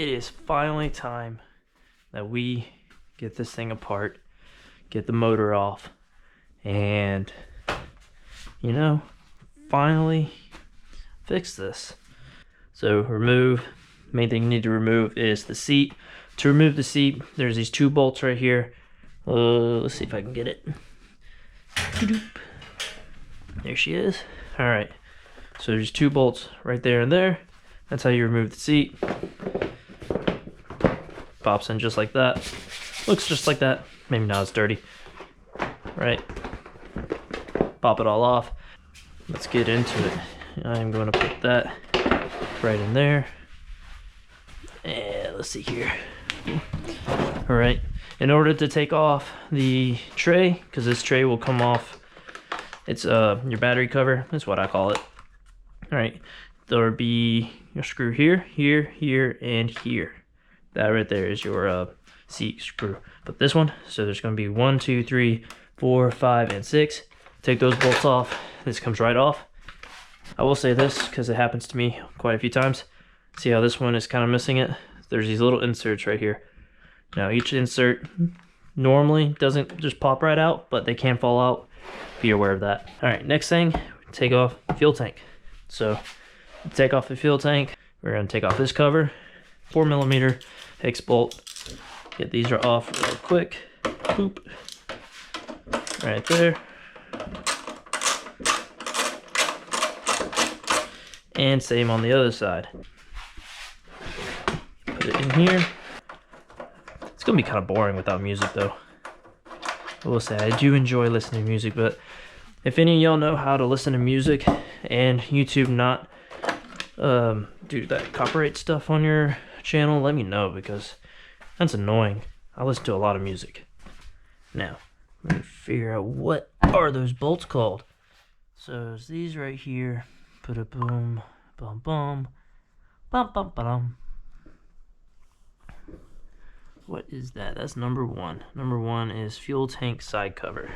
it is finally time that we get this thing apart, get the motor off, and, you know, finally fix this. So remove, main thing you need to remove is the seat. To remove the seat, there's these two bolts right here. Let's see if I can get it. There she is. All right, so there's two bolts right there and there. That's how you remove the seat. Pops in just like that. Looks just like that. Maybe not as dirty. Right. Pop it all off. Let's get into it. I'm going to put that right in there. And let's see here. All right. In order to take off the tray, because this tray will come off, it's your battery cover. That's what I call it. All right. There'll be your screw here, here, here, and here. That right there is your seat screw. But this one, so there's going to be 1, 2, 3, 4, 5, and 6. Take those bolts off. This comes right off. I will say this because it happens to me quite a few times. See how this one is kind of missing it? There's these little inserts right here. Now each insert normally doesn't just pop right out, but they can fall out. Be aware of that. All right, next thing, take off fuel tank. So take off the fuel tank. We're going to take off this cover, 4mm hex bolt. Get these off real quick. Boop. Right there. And same on the other side. Put it in here. It's gonna be kind of boring without music though. I will say I do enjoy listening to music, but if any of y'all know how to listen to music and YouTube not do that copyright stuff on your channel, let me know, because that's annoying. I listen to a lot of music. Now, let me figure out what are those bolts called. So it's these right here. Put a boom, bum bum, bum bum bum. What is that? That's number 1. Number 1 is fuel tank side cover.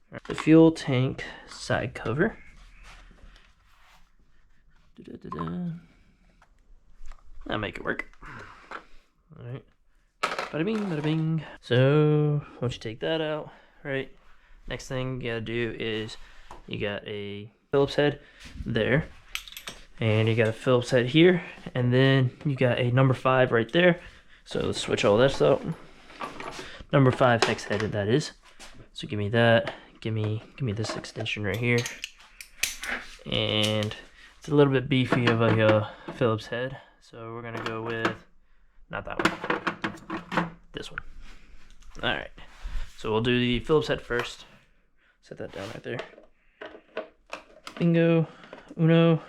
Right, the fuel tank side cover. That'll make it work. All right. Bada bing, bada bing. So once you take that out, right? Next thing you gotta do is you got a Phillips head there, and you got a Phillips head here, and then you got a number 5 right there. So let's switch all this up. Number 5 hex headed, that is. So give me that. Give me this extension right here, and it's a little bit beefy of a Phillips head. So we're gonna go with not that one, this one. All right. So we'll do the Phillips head first. Set that down right there. Bingo, uno.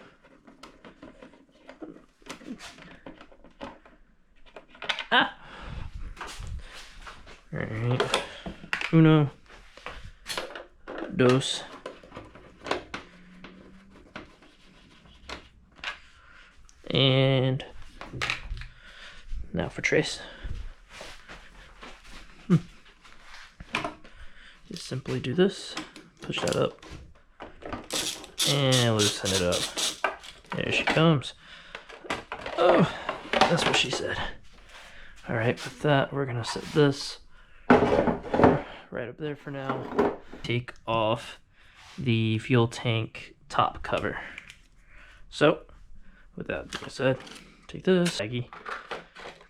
Ah! Alright. Uno. Dos. And now for trace. Just simply do this. Push that up. And loosen it up. There she comes. Oh, that's what she said. All right, with that, we're gonna set this right up there for now. Take off the fuel tank top cover. So, with that being said, take this baggie,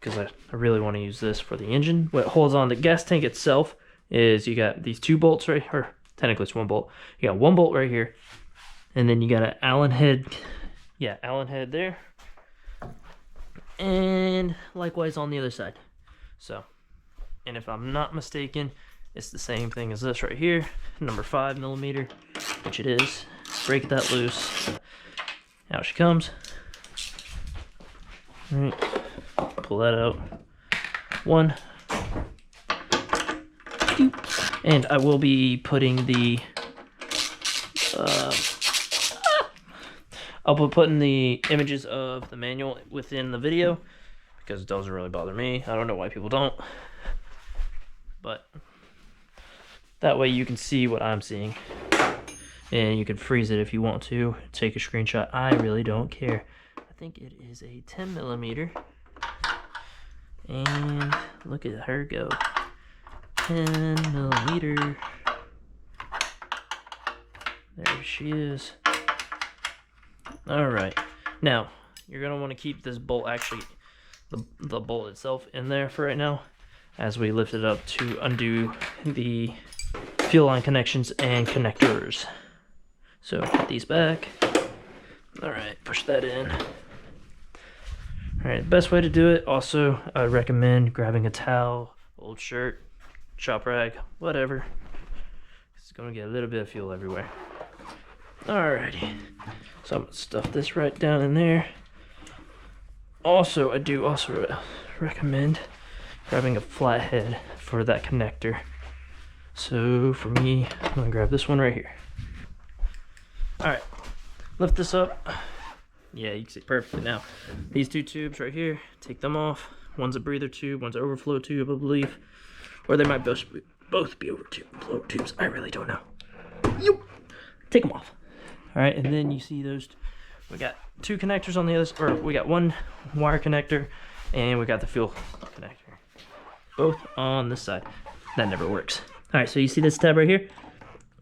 because I really want to use this for the engine. What holds on the gas tank itself is you got these 2 bolts right, or technically it's 1 bolt. You got 1 bolt right here, and then you got an Allen head, Allen head there, and likewise on the other side. So, and if I'm not mistaken, it's the same thing as this right here, number 5mm, which it is. Break that loose. Out she comes. All right, pull that out. 1. And I will be putting the I'll be putting the images of the manual within the video, because it doesn't really bother me. I don't know why people don't, but that way you can see what I'm seeing, and you can freeze it if you want to, take a screenshot. I really don't care. I think it is a 10mm And look at her go. 10mm. There she is. Alright. Now, you're going to want to keep this bolt, actually, the bolt itself in there for right now, as we lift it up to undo the fuel line connections and connectors. So, put these back. Alright, push that in. Alright, best way to do it, also, I recommend grabbing a towel, old shirt, shop rag, whatever. It's going to get a little bit of fuel everywhere. Alrighty, so I'm going to stuff this right down in there. Also, I do also recommend grabbing a flathead for that connector. So for me, I'm going to grab this one right here. Alright, lift this up. Yeah, you can see perfectly now. These two tubes right here, take them off. One's a breather tube, one's an overflow tube, I believe. Or they might both be overflow tubes. I really don't know. Take them off. Alright, and then you see those, we got two connectors on the other, or we got one wire connector, and we got the fuel connector. Both on this side. That never works. Alright, so you see this tab right here?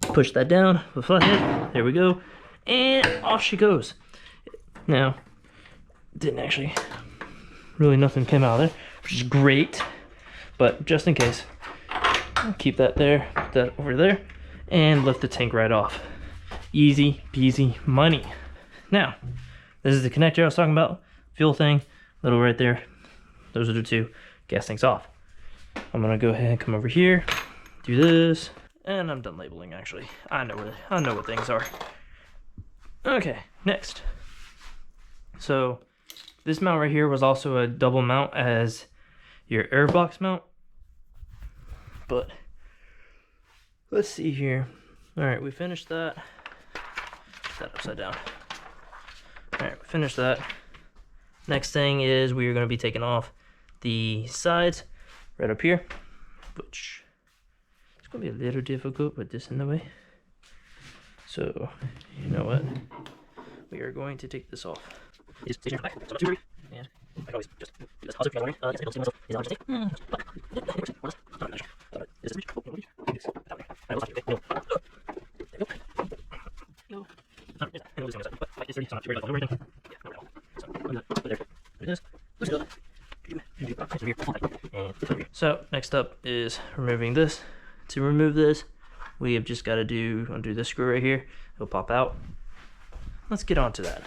Push that down with flathead. There we go. And off she goes. Now, didn't actually, really nothing came out of there, which is great. But just in case, I'll keep that there, put that over there, and lift the tank right off. Easy peasy money. Now, this is the connector I was talking about. Fuel thing, little right there. Those are the two. Gas tank's off. I'm gonna go ahead and come over here, do this, and I'm done labeling actually. I know what things are. Okay, next. So this mount right here was also a double mount as your air box mount. But let's see here. Alright, we finished that. Put that upside down. Alright, we finished that. Next thing is we are going to be taking off the sides right up here, which it's going to be a little difficult with this in the way. So, you know what? We are going to take this off. Is station back. So two, and I always just do this. Also, if you're wondering, yes, I don't see myself. Is that just is this oh, no, do this. That way. I will stop you. There we go. And we'll but it's 30, so I'm not too worried about everything. Yeah, not at all. So, I'm done. Put there. There it is. Push it up. So, next up is removing this. To remove this, we have just got to undo this screw right here. It'll pop out. Let's get on to that.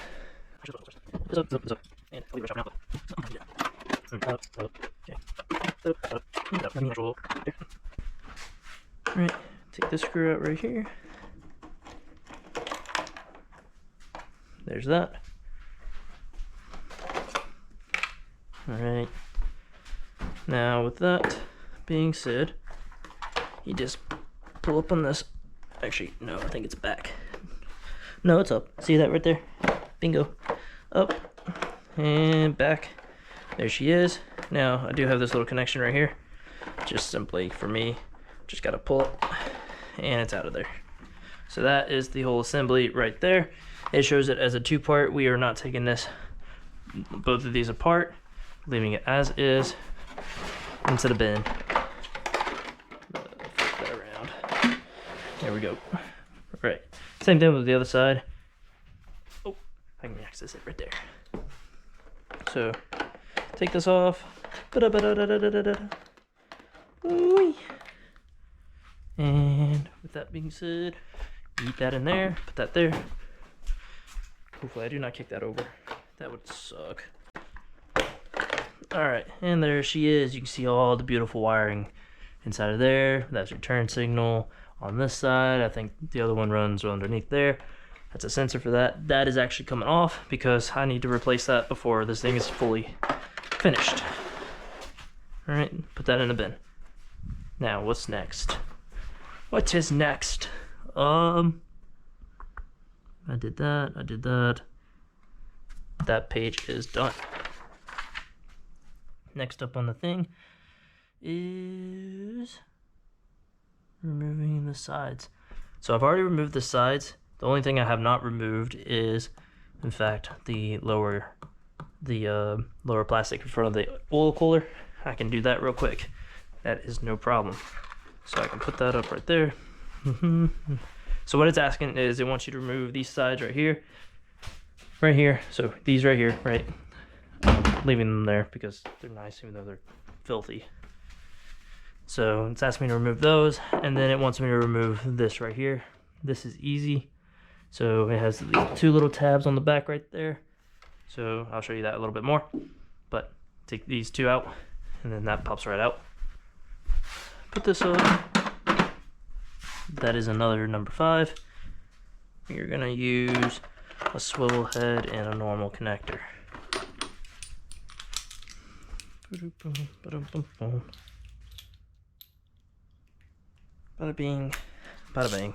And I'll leave it now. Alright, take this screw out right here. There's that. Alright. Now with that being said, you just pull up on this. Actually, no, I think it's back. No, it's up. See that right there? Bingo. Up and back. There she is. Now, I do have this little connection right here. Just simply for me, just gotta pull it and it's out of there. So that is the whole assembly right there. It shows it as a two-part. We are not taking both of these apart, leaving it as is into the bin. Flip that around. There we go. Right. Same thing with the other side. Oh, I can access it right there. So, take this off. And with that being said, eat that in there, put that there. Hopefully I do not kick that over. That would suck. Alright, and there she is. You can see all the beautiful wiring inside of there. That's your turn signal. On this side, I think the other one runs underneath there. That's a sensor for that. That is actually coming off because I need to replace that before this thing is fully finished. Alright, put that in a bin. Now, what's next? What is next? I did that. That page is done. Next up on the thing is removing the sides. So I've already removed the sides. The only thing I have not removed is, in fact, the lower plastic in front of the oil cooler. I can do that real quick. That is no problem. So I can put that up right there. So what it's asking is it wants you to remove these sides right here. Right here. So these right here, right? I'm leaving them there because they're nice even though they're filthy. So it's asking me to remove those, and then it wants me to remove this right here. This is easy. So it has these two little tabs on the back right there. So I'll show you that a little bit more. But take these two out, and then that pops right out. Put this up. That is another number 5. You're gonna use a swivel head and a normal connector. Bada bing, bada bang.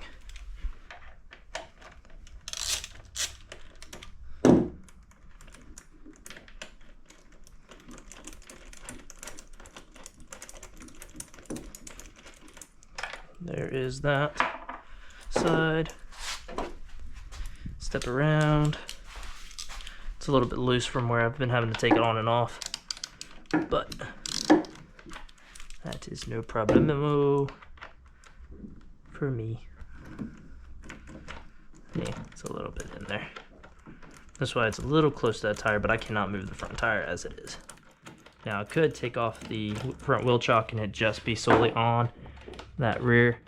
There is that side. Step around. It's a little bit loose from where I've been having to take it on and off, but that is no problemo for me. Yeah, it's a little bit in there. That's why it's a little close to that tire, but I cannot move the front tire as it is. Now I could take off the front wheel chock and it just be solely on that rear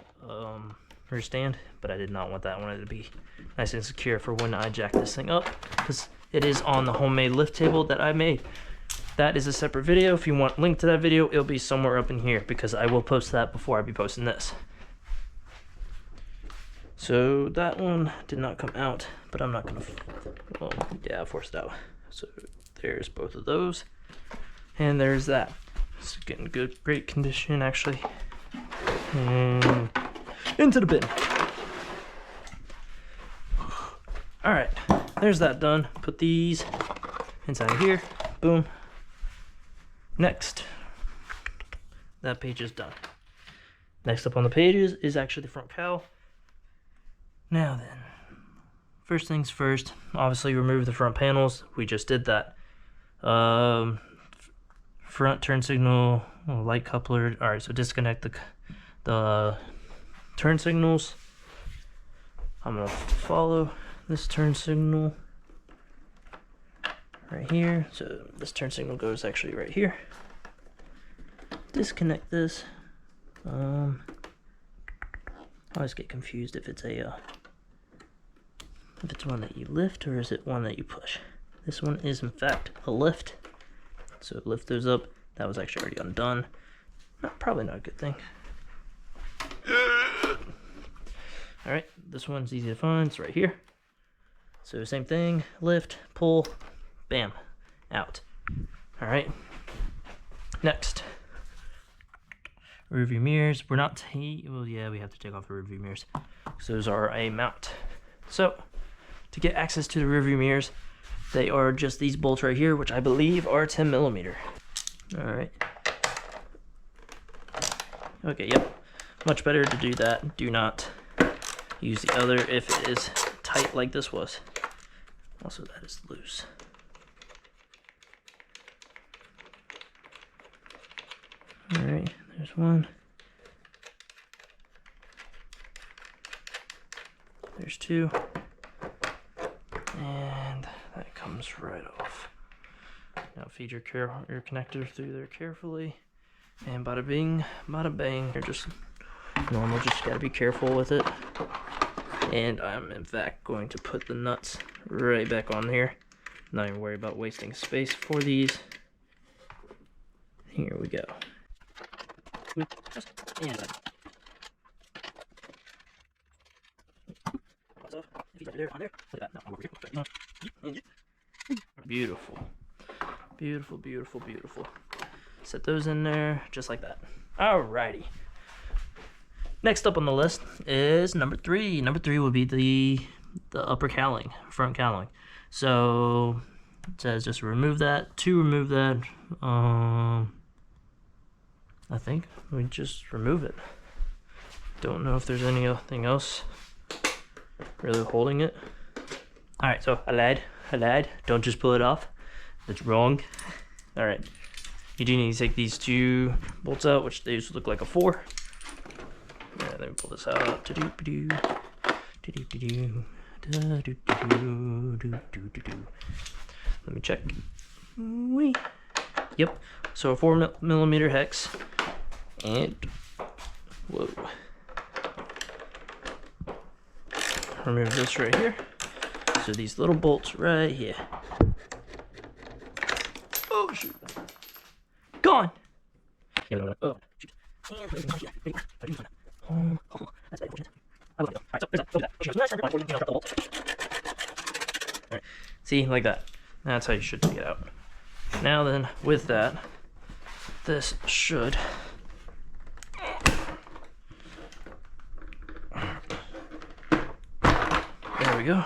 stand, but I did not want that. I wanted it to be nice and secure for when I jack this thing up, because it is on the homemade lift table that I made. That is a separate video. If you want a link to that video, it'll be somewhere up in here, because I will post that before I be posting this. So that one did not come out, but I'm not gonna, well, yeah, I forced it out. So there's both of those, and there's that. It's getting good, great condition actually. And into the bin. All right, there's that done. Put these inside of here. Boom. Next, that page is done. Next up on the pages is actually the front cowl. Now then, first things first, obviously remove the front panels. We just did that. Front turn signal, light coupler. All right, so disconnect the turn signals. I'm gonna follow this turn signal right here. So this turn signal goes actually right here. Disconnect this. I always get confused if it's a if it's one that you lift or is it one that you push. This one is in fact a lift. So lift those up. That was actually already undone. Probably not a good thing. All right, this one's easy to find. It's right here. So same thing, lift, pull, bam, out. All right. Next, rear view mirrors. We're not well, yeah, we have to take off the rear view mirrors. So those are a mount. So to get access to the rear view mirrors, they are just these bolts right here, which I believe are 10mm. All right. Okay, yep. Much better to do that. Do not use the other if it is tight like this was. Also, that is loose. All right, there's one. There's two. And that comes right off. Now feed your connector through there carefully. And bada bing, bada bang. You're just normal, just gotta be careful with it. And I'm in fact going to put the nuts right back on here. Not even worry about wasting space for these. Here we go. Beautiful. Beautiful, beautiful, beautiful. Set those in there just like that. Alrighty. Next up on the list is number 3. Number 3 would be the upper cowling, front cowling. So it says just remove that. To remove that, I think we just remove it. Don't know if there's anything else really holding it. All right, so I lied. Don't just pull it off. That's wrong. All right, You do need to take these 2 bolts out, which they look like a 4. Yeah, let me pull this out. Let me check. Wee. Yep. So a 4mm hex, and whoa. Remove this right here. So these little bolts right here. Oh shoot! Gone. Oh shoot! That's Alright, see, like that. That's how you should take it out. Now then, with that, this should there we go.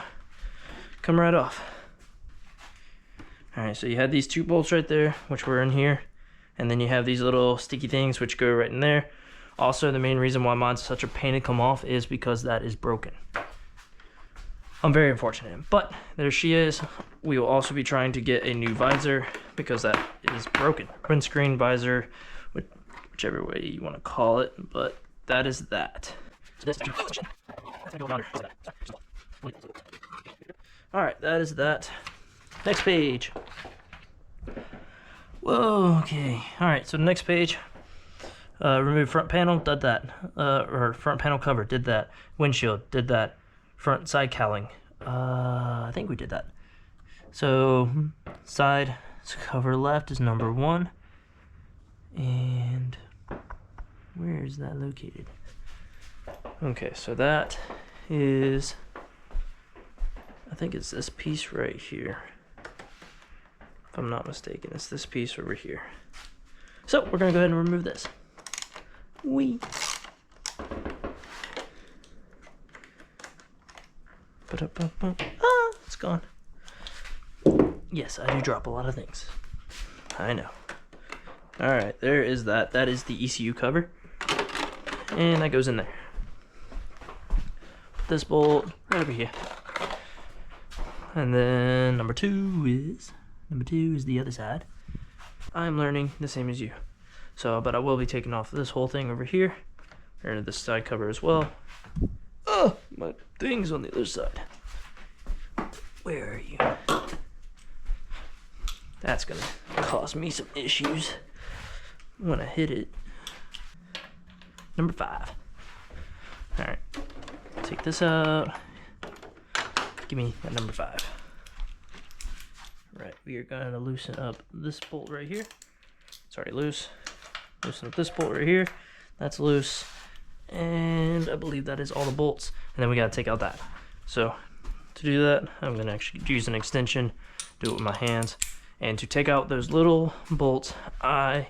Come right off. Alright, so you had these 2 bolts right there, which were in here, and then you have these little sticky things which go right in there. Also, the main reason why mine's such a pain to come off is because that is broken. I'm very unfortunate, but there she is. We will also be trying to get a new visor because that is broken. Windscreen visor, whichever way you want to call it, but that is that. Alright, that is that. Next page. Whoa, okay. Alright, so the next page. Remove front panel, did that. Or front panel cover, did that. Windshield, did that. Front side cowling. I think we did that. So, side cover left is number 1. And where is that located? Okay, so that is, I think it's this piece right here. If I'm not mistaken, it's this piece over here. So, we're going to go ahead and remove this. Whee! Ah, it's gone. Yes, I do drop a lot of things. I know. Alright, there is that. That is the ECU cover. And that goes in there. Put this bolt right over here. And then number two is the other side. I'm learning the same as you. So, but I will be taking off this whole thing over here. And this side cover as well. Oh, my thing's on the other side. Where are you? That's gonna cause me some issues when I hit it. Number 5. Alright. Take this out. Give me that number 5. Right, we are gonna loosen up this bolt right here. It's already loose. Loosen up this bolt right here. That's loose. And I believe that is all the bolts. And then we gotta take out that. So to do that, I'm gonna actually use an extension, do it with my hands. And to take out those little bolts, I